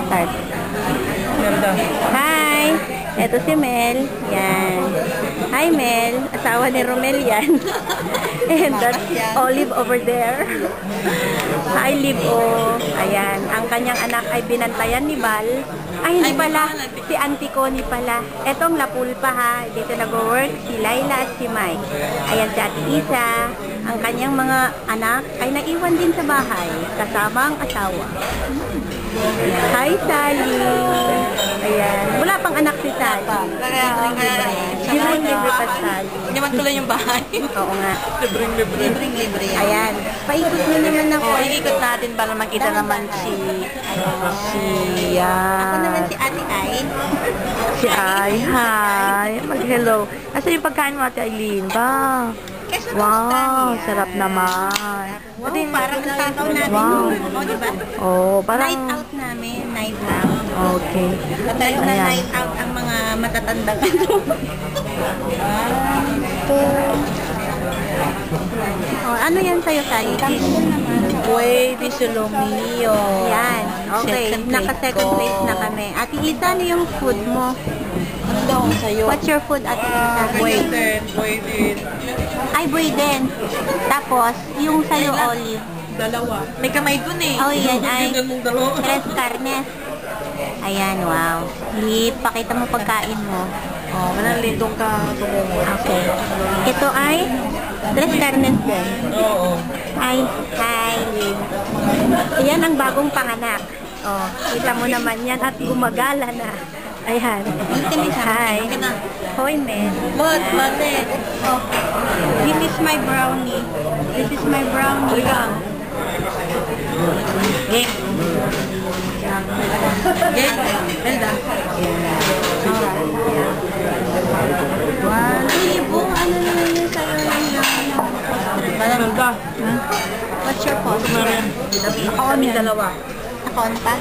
Start. Hi! Ito si Mel. Yan. Hi, Mel. Asawa ni Romel yan. And that's Olive over there. Hi, Livo. Ayan. Ang kanyang anak ay binantayan ni Bal. Ay, hindi pala. Si Auntie Connie pala. Etong Lapulpa ha. Dito nag-work si Laila at si Mike. Ayan si Ate Isa. Ang kanyang mga anak ay naiwan din sa bahay. Kasama ang asawa. Hi, Sally. Ayan. Wala pang anak si Sally. Libreng-libre pa Sally. Naman tuloy yung bahay. Oo nga. Libreng-libre. Ayan. Paikot mo naman ako. Oh, ikot natin para makita naman si Ako naman si Ate Ay. Si Ay. Hi. Mag-hello. Asa yung pagkain mo, Ate Aileen? Ba? Wow, sarap naman. Wow, parang natataw natin. Wow. O, diba? Oh, parang... Night out namin. Night out. Okay. Tayo na Ayan. night out ang mga matatandang Oh, ano yan sa'yo, Sally? Buhay de Solomio. Yan. Okay. Naka-second place na kami. Ate Isa, ano yung food mo? Ano daw ang sa'yo? What's your food, Ate Isa? Buhay din. Ay, buhay din. Tapos, yung sa'yo, Olive. Dalawa. May kamay dun eh. Oh, yan ay mong dalawa. tres carnes. Ayan, wow. Pakita mo pagkain mo. Oh, manalitong ka tumungo. Okay. Ito ay tres carnes din. Oo. Ay, hi, Liv. Ayan ang bagong panganak. Oh, kita mo naman yan at gumagala na. Ayan. Hi. Hoy, men. What? Mate? Oh, this is my brownie. This is my brownie. Game. Game. Melda. One. Ibong, ano naman yun sa'yo? Melda. What's your posture? Ako kami dalawa. Nakonta?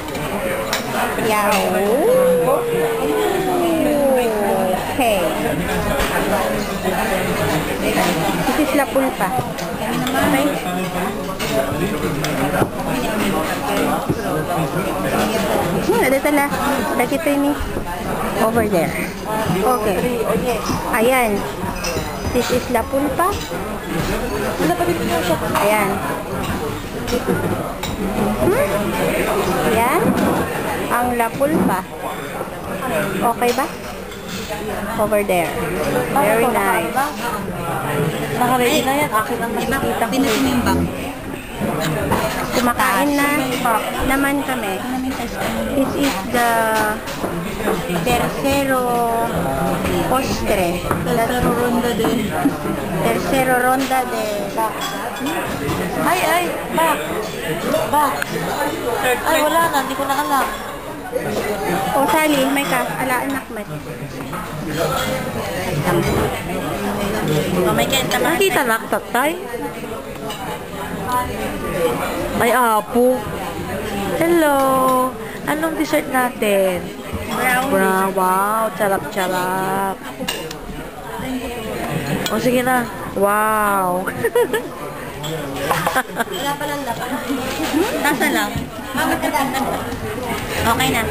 Yeah. Okay. This is Lapulpa. Okay. Ada tala. Kita ini over there. Okay. Ayan. This is Lapulpa. Ayan. Yan. Ang Lapulpa. Okay ba? Over there. Very nice. Naka-ready na yan. Akin ang nakikita ko. Kumakain na naman kami. This is the tercero postre. Tercero ronda din. Tercero ronda de... Ay, back. Ay, wala na. Hindi ko na alam. O, Sally, may alaan nakmat. May kenta na. Nakita na, tatay. Ay, apo. Hello. Anong dessert natin? Brownie. Wow, charap-charap. O, sige na. Wow. Wala pa lang dapat. Nasa lang. Okay na.